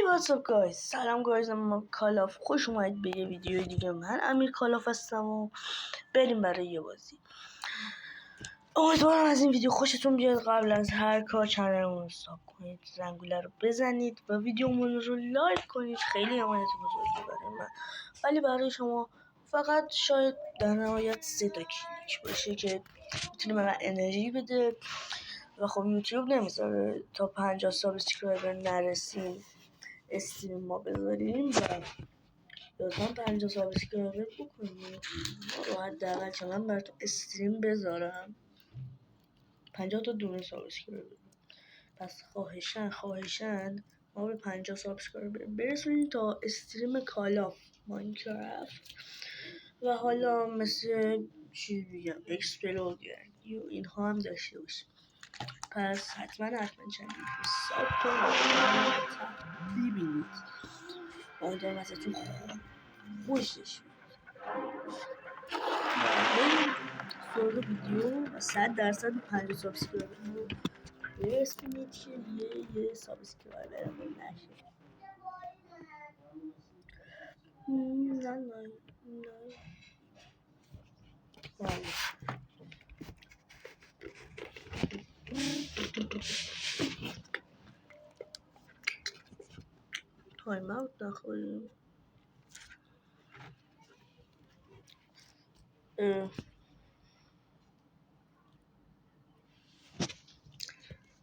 واتساپ گایز، سلام گایز، ما کالاف خوش اومدید به یه ویدیو دیگه. من امیر کالاف هستم و بریم برای یه بازی. امیدوارم از این ویدیو خوشتون بیاد. قبل از هر کار چنلمون رو ساب کنید، زنگوله رو بزنید و ویدیومون رو لایک کنید. خیلی حمایت بزرگی برای من، ولی برای شما فقط شاید در نهایت 3 تا کلیک باشه که میتونه به من انرژی بده. و خب یوتیوب نمیذاره تا 50 سابسکرایبر نرسیم استریم ما بذاریم و لطفا 50 سابسکرایبر بکنید رو حداقل که من براتون استریم بذارم 50 تا دونه سابسکرایبر. پس خواهشن ما به 50 سابسکرایبر برسونید تا استریم کالاف ماینکرافت و حالا مثل چی بگم اکسپلودر اینها هم داشته باشیم. پس حتما چنل رو ساب کنید ببینید. امیدوارم ازتون خوشش بریم سراغ ویدیو و 100% 50 سابسکرایبر رو برسونید که یه سابسکرایبر رو نشه. نه تایم اوت نخوریم.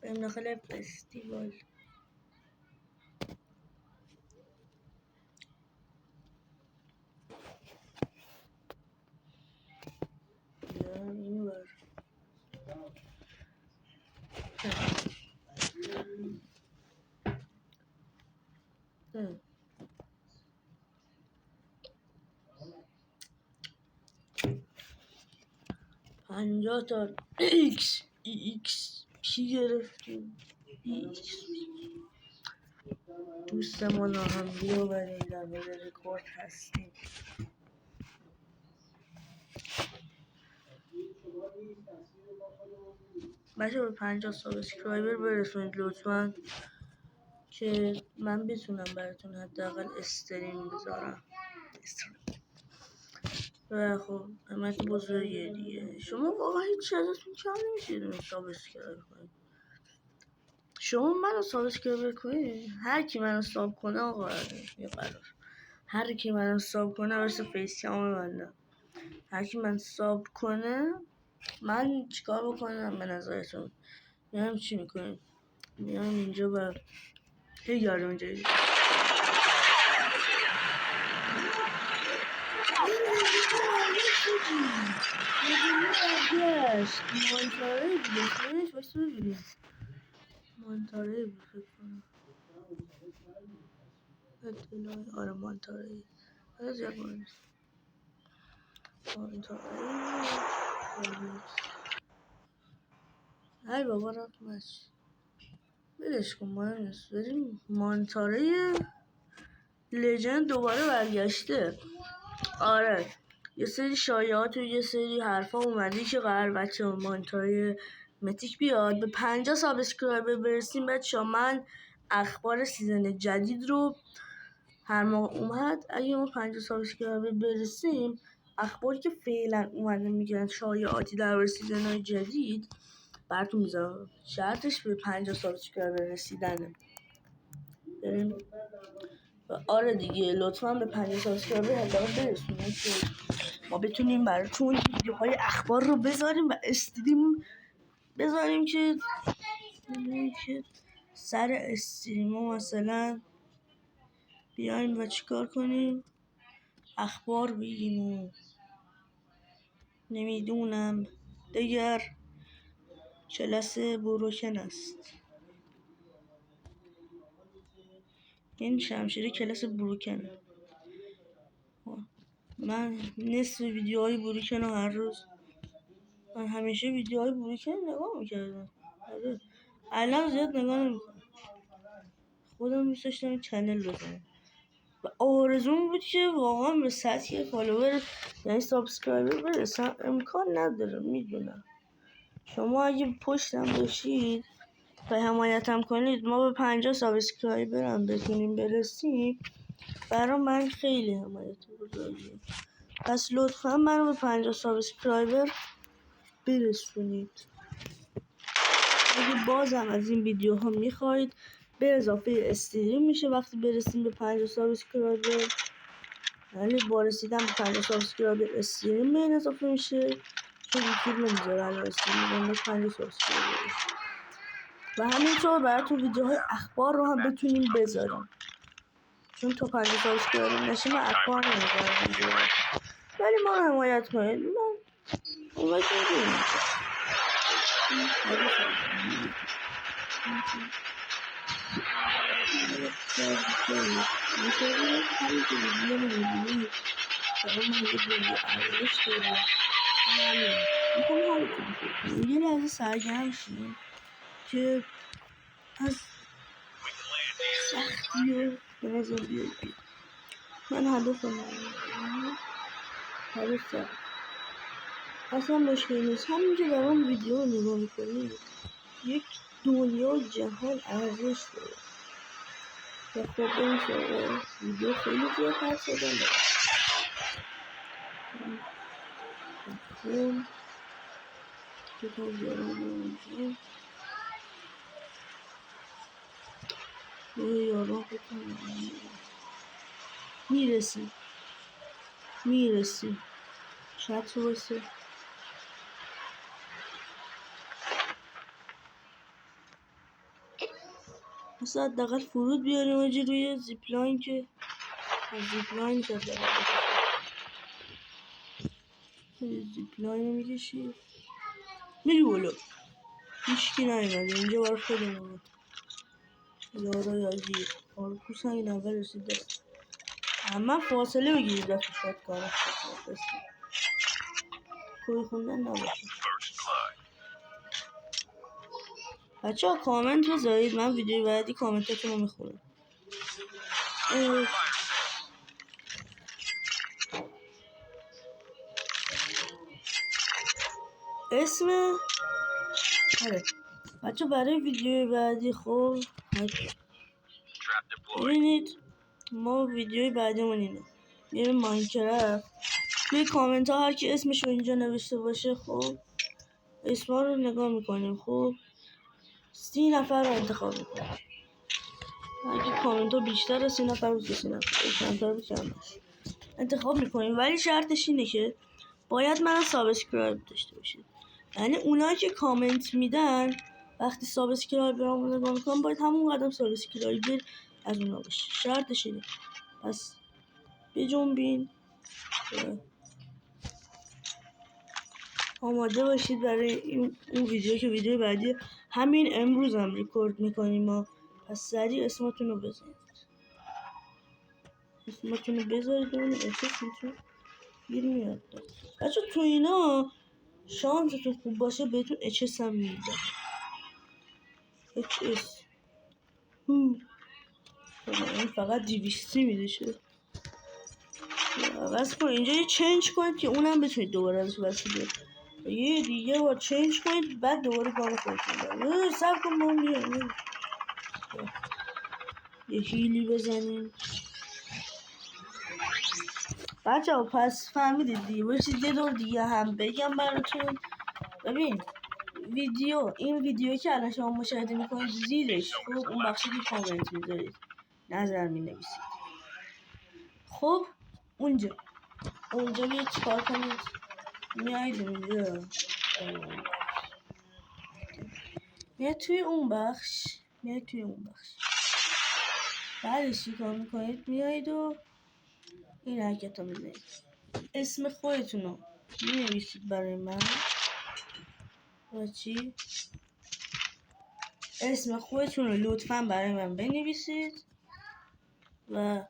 بریم داخل فستیوال. این ور 50 تا ایکس پی گرفتیم. دوستمون رو هم بیاوریم در مورد رکورد هستیم. بچه به 50 سابسکرایبر برسونید لطفا که من بتونم براتون حداقل استریم بذارم. و خب همت بزرگیه دیگه. شما واقعا هیچ ازتون کم نمیشه سابسکرایب کنید. شما منو سابسکرایب کنید، هر کی منو ساب کنه آقا یه قرار، هر کی منو ساب کنه واسه فیس کام من، هر کی من ساب کنه من چیکار بکنم به نظرتون؟ میام چی میکنیم؟ میام اینجا با یارو اینجا مانتاره بود اسمش، باشت ببینیم مانتاره بود فکر کنم. اطلاعی آره مانتاره آره زیاد مهم نیست. مانتاره ای بابا رقمش بلش کن مهم نیست. بریم مانتاره لجند دوباره برگشته. آره یه سری شایعات و یه سری حرفا اومده که قرار بچه مانتاره متیک بیاد. به 50 سابسکرایبر برسیم بچه. من اخبار سیزن جدید رو هر موقع اومد اگه ما 50 سابسکرایبر برسیم اخباری که فعلا اومده میگن شایعاتی در سیزن های جدید براتون میذارم. شرطش به 50 سابسکرایبر رسیدنه. بریم آره دیگه لطفا به 50 سابسکرایبر حداقل برسونید که ما بتونیم براتون ویدیوهای اخبار رو بذاریم و استریم بذاریم که سر استریمو مثلا بیایم و چیکار کنیم، اخبار بگیم و نمیدونم دیگر کلاس بروکن است. این شمشیر کلاس بروکن. من نصف ویدیوهای بروکن رو هر روز، من همیشه ویدیوهای بروکن نگاه میکردم. الان زیاد نگاه نمیکنم. خودم دوست داشتم این چنل بزنم و آرزوم بود که واقعا به سطح فالوور یعنی سابسکرایبر برسم. امکان نداره میدونم. شما اگه پشتم باشید و حمایتم کنید ما به 50 سابسکرایبر هم بتونیم برسیم، برای من خیلی حمایت بزرگیه. پس لطفا منو به 50 سابسکرایبر برسونید. اگه بازم از این ویدیوها میخواید، به اضافه استریم میشه وقتی برسیم به 50 سابسکرایبر. یعنی با رسیدن به 50 سابسکرایبر استریم به این اضافه میشه، چون یوتیوب نمیذاره الان استریم به 50 سابسکرایبر. و همینطور براتون ویدیوهای اخبار رو هم بتونیم بذاریم، چون تا 50 سابسکرایبر نشیم اخبار نمیذارم. ولی ما رو حمایت کنید، من حمایت کنید. یه لحظه سرگرم شیم که از سختی به نظر بیایید. من هدفم هدف اصلا مشکلی نیست. همینجا برام ویدیو نگاه میکنید، یک دنیا جهان ارزش داره. و خب این شده ویدیو خیلی زیاد حرف زدن داره. خب کتاب بیارم یاران بکنم میرسی چت رو بسه مثلا حداقل فرود بیاریم آجی روی زیپلاین که از زیپلاین شد زیپلاین رو میکشی میری بولو. هیچکی نیومده اینجا برای خودمونه. یارای عزیز آرکوس هم این اول رسیده. اما فاصله بگیرید دست شد کارم کوی خوندن نباشه. بچه ها کامنت بذارید، من ویدیو بعدی کامنتاتون رو میخونم. اسم آره بچه برای ویدیو بعدی خب ببینید ما ویدیوی بعدیمون اینه، میریم ماینکرافت. توی کامنت ها هر کی اسمش رو اینجا نوشته باشه خب اسما رو نگاه میکنیم. خب 30 نفر رو انتخاب میکنیم. اگه کامنت ها بیشتر از 30 نفر بود 30 نفر انتخاب میکنیم. ولی شرطش اینه که باید من سابسکرایب داشته باشید. یعنی اونایی که کامنت میدن وقتی سابسکرایب رو نگاه میکنم باید همون قدم سابسکرایبر از اونا باشه. شرطش اینه. پس بجنبین آماده باشید برای اون ویدیو که ویدیو بعدی همین امروز هم ریکورد میکنیم ما. پس سریع اسمتون رو بذارید. اسمتون رو بذارید اون اسمتون گیر میاد. بچه تو اینا شانستون خوب باشه بهتون HS هم میده. HS این فقط 200 میده شد. عوض کن اینجا یه چنج کنید که اونم بتونید دوباره ازش وسیله یه دیگه با چنج کنید بعد دوباره کار خودتون دارید. سب کن ما میرم یه هیلی بزنیم. بچه ها پس فهمیدید دیگه. باشید یه دور دیگه هم بگم براتون. ببین این ویدیو که الان شما مشاهده میکنید زیرش خب اون بخشی که کامنت میذارید نظر مینویسید. خب اونجا بیاید چیکار کنید؟ میایید اونجا میایید توی اون بخش بعدش چیکار میکنید؟ میایید و این حرکت رو میزنید. اسم خودتون رو مینویسید برای من و چی؟ اسم خودتون رو لطفا برای من بنویسید و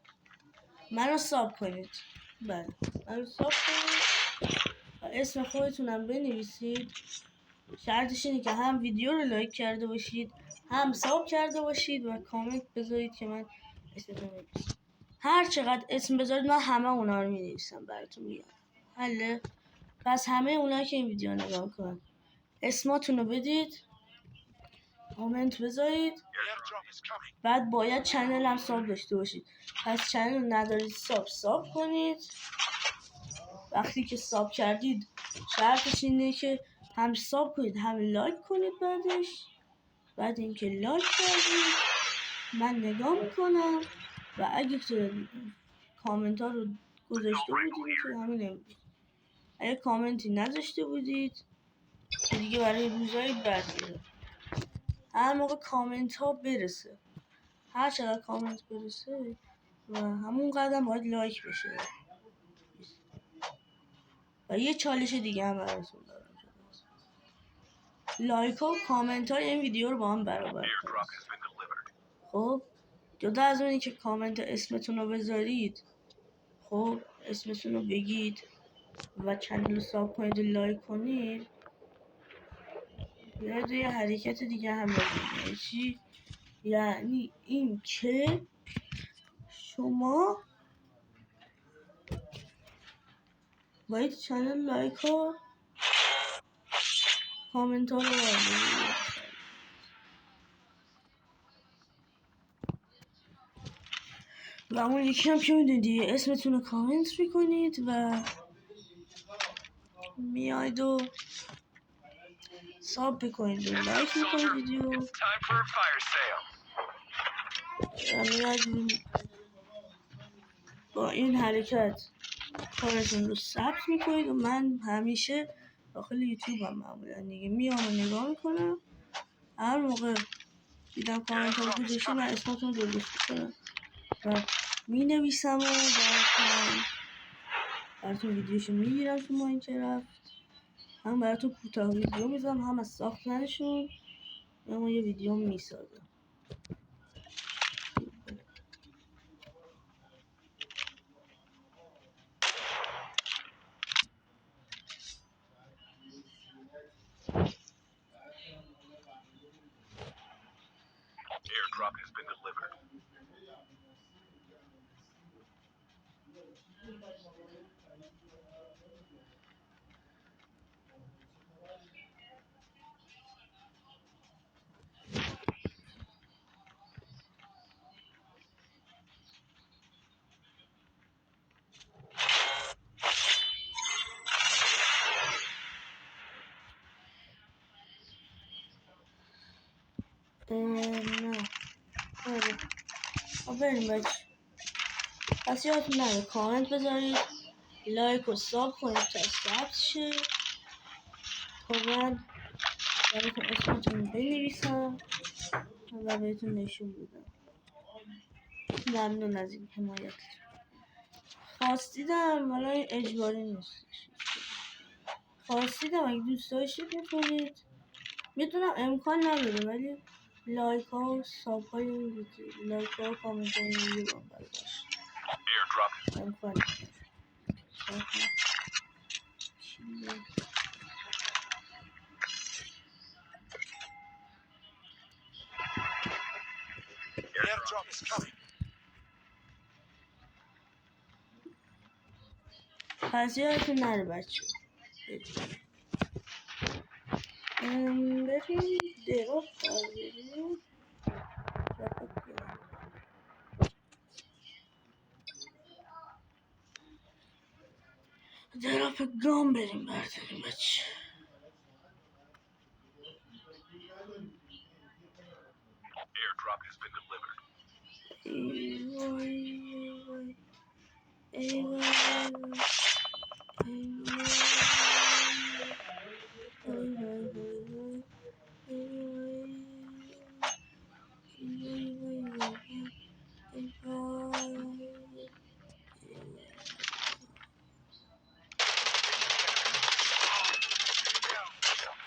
منو ساب کنید. بله منو ساب کنید و اسم خودتون هم بنویسید. شرطش اینه که هم ویدیو رو لایک کرده باشید هم ساب کرده باشید و کامنت بذارید که من اسمتون بنویسم. هر چقدر اسم بذارید من همه اونا رو مینویسم براتون میگم. حله. پس همه اونایی که این ویدیو نگاه کنن اسماتون رو بدید کامنت بذارید. بعد باید چنل هم ساب داشته باشید. پس چنل رو ندارید ساب کنید. وقتی که ساب کردید شرطش اینه که هم ساب کنید هم لایک کنید. بعد اینکه لایک کردید من نگاه میکنم و اگه کامنت ها رو گذاشته بودید که همین امروز، اگه کامنتی نذاشته بودید که دیگه برای روزهای بعد هر موقع کامنت ها برسه، هر چقدر کامنت برسه و همون قدم باید لایک بشه. و یه چالش دیگه هم براتون دارم، لایک ها و کامنت های این ویدیو رو با هم برابر کنید. خب جدا از اونی که کامنت اسمتون رو بذارید، خب اسمتون رو بگید و چنل رو ساب کنید و لایک کنید، یه حرکت دیگه هم بزنید. یعنی این که شما باید چنل لایک ها کامنت ها رو بذارید و اون یکی هم که میدونید اسمتون رو کامنت میکنید و میاید و ساب بکنید و لایک میکنید ویدیو و میاید با این حرکت کارتون رو ثبت میکنید و من همیشه داخل یوتیوب هم معمولا دیگه میام و نگاه میکنم. هر موقع دیدم کامنت ها گذاشته من اسمتون رو درست میکنم و مینویسم و براتون ویدیوشو میگیرم تو ماینکرافت. هم براتون کوتاه ویدیو میذارم هم از ساختنشون اما یه ویدیو میسازم. Airdrop has been delivered. نه بریم بچه. پس یادتون نره کامنت بذارید، لایک و ساب کنید تا ثبت شه. خب من براتون اسمتون بنویسم و بهتون نشون بدم. ممنون از این حمایتتون. خواستیدم ولی اجباری نیستش. خواستیدم اگه دوست داشتید میتونید. میدونم امکان نداره ولی لایک ها و ساب های لایک ها و کامنت های ویدیو هم باید باشه. امکان نداره. Airdrop is coming. پس یادتون نره بچه. بریم دراپ برداریم. دراپ گام بریم برداریم بچه. Airdrop has been delivered. ای وای ای وای ای وای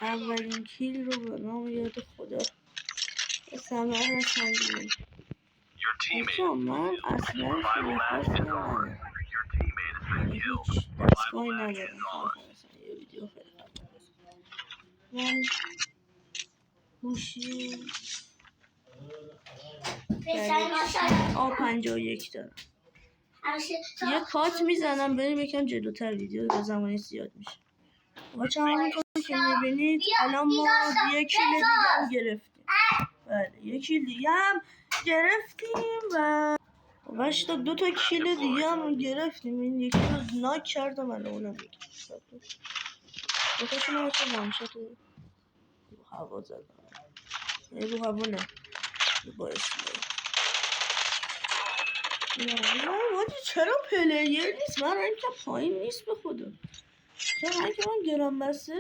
اولین کیل رو به نام یاد خدا به ثمر رساندیم. بچه من اصلا خواستم ندارم، یعنی هیچ دستگاهی ندارم. یه ویدیو خیلی من گوشی A51 دارم. یه کات میزنم بریم یکم جلوتر ویدیو به زمانی زیاد میشه. بچه همونطور که میبینید الان ما 1 کیل دیگه هم گرفتیم. بله یکی دیگه هم گرفتیم و 2 کیل دیگه هم گرفتیم. این یکی رو ناک کردم ولی اونم یکی دوتاشون هم اصلا وانشات رو هوا زدم. رو هوا نه با اسلای. نه واجی چرا پلیر نیست؟ من رنگم پایین نیست به خدا. چرا من که من گرام بستر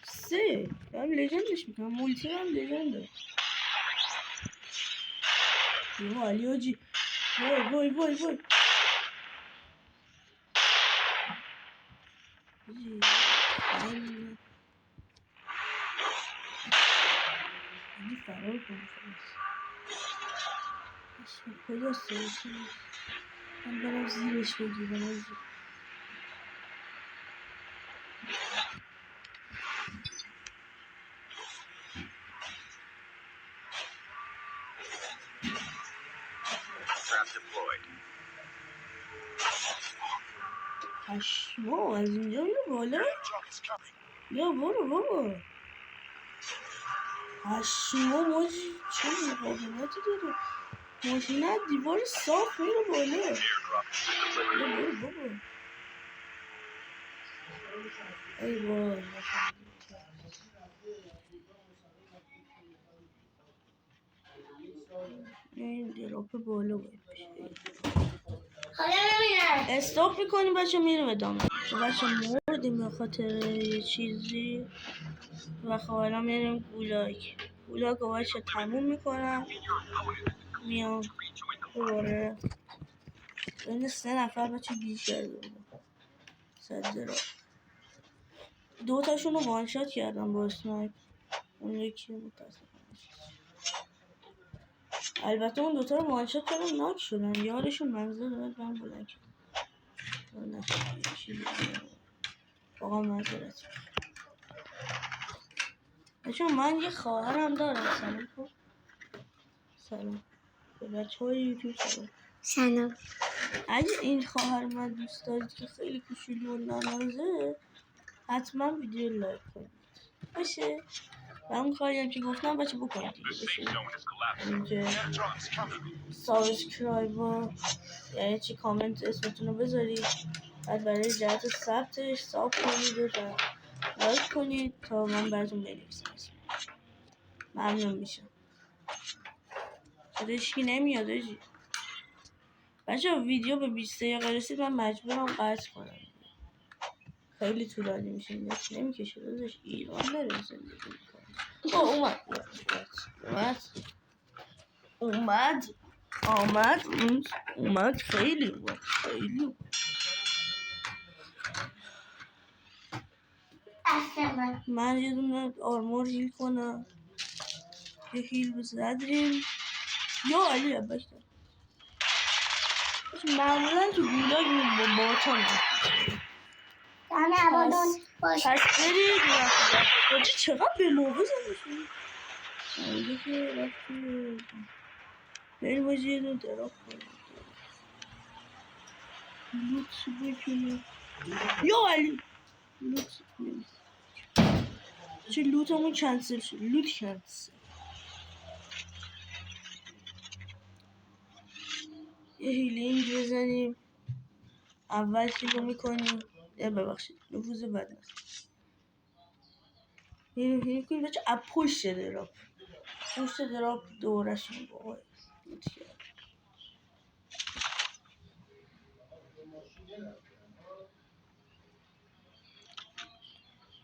3 دارم لژندش میکنم. مولتی هم لژنده. یه حالی حاجی. وای حاجی فرار کنم کجاست من برم زیرش بگیرم حاجی. Trap deployed. پشمام از اینجا میره بالا. Airdrop is coming. یا برو بابا. پشمام حاجی چه مقاومتی داره. ماشین از دیوار صاف میره بالا. Airdrop has been یا delivered. برو بابا. ای وای این دراپ بالا باید بشه. استاپ میکنیم بچه میریم ادامه. بچه مردیم به خاطر یه چیزی و خب الان میریم گولاگ رو بچه تموم میکنم. میام دوباره بین 3 نفر بچه گیر کرده بودم. صد 2 تاشون رو وانشات کردم با اسنایپ. اون یکی متاسفم. البته اون 2 تا رو وانشات کردم ناک شدن. یارشون منزل داد من بلند کردم. واقعا معذرت. بچه من یه خواهرم دارم. سلام کن. سلام به بچه های یوتیوب سلام. اگه این خواهر من دوست دارید که خیلی کوچولو و نانازه حتما ویدیو لایک کنید باشه و اون کاری هم که گفتم بچه بکنید دیگه The safe باشه. zone is collapsing. اینکه Airdrop is coming. سابسکرایب و یعنی چی کامنت اسمتون رو بذارید. بعد برای جهت ثبتش ساب کنید و لایک کنید تا من براتون بنویسم. ممنون میشم. هیچکی نمیاد آجی. بچه ویدیو به 20 دقیقه رسید من مجبورم قطع کنم. خیلی طولانی میشه. نت نمیکشه داداش. ایران داره زندگی میکنه. اومد خیلی من یه دونه آرمور هیل کنم. یه هیل بزدیم یا علی باشتر معمولا تو گولاگ با باتان پس برید باجی چقدر به موقع زنشون اینجا که رفتی برید باجی یه دون دراپ کنید لوت بکنید یا علی لوت چه لوت همون کنسل شد. لوت کنسل. یه هیلینگ بزنیم اول هیلو میکنیم. ببخشید نفوذ بد نست هیلو کنیم بچه از پشت دراپ دورشون بای لوت کرد.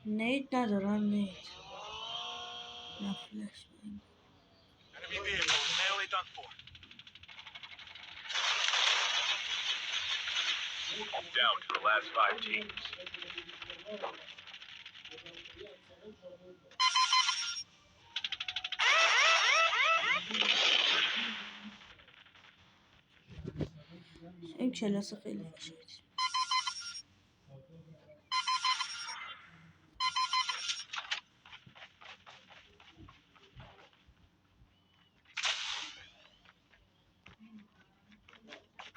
نیت ندارم نیت نه فلش باید. Enemy vehicle nearly done for. Down to the last 5 teams. این کلاس خیلی فشارد.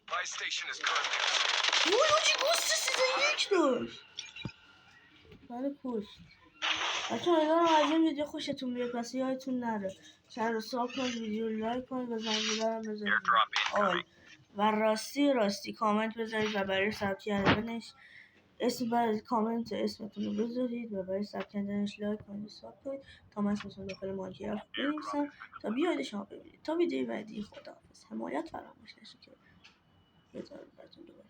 My station is currently. اوه چی گوست 301 داشت. برای کشت بچه امیدوارم از این ویدیو خوشتون بیاد. پس یادتون نره چنل رو ساب کنید، ویدیو رو لایک کنید و زنگوله رو بزنید آل و راستی کامنت بذارید و برای ثبت کردنش کامنت اسمتون رو بذارید و برای ثبت کردنش لایک کنید و ساب کنید تا من اسمتون داخل مایکرافت بنویسم تا بیاید شما ببینید. تا ویدیو بعدی، خداحافظ. حمایت فراموش نشه که بذارید براتون دوباره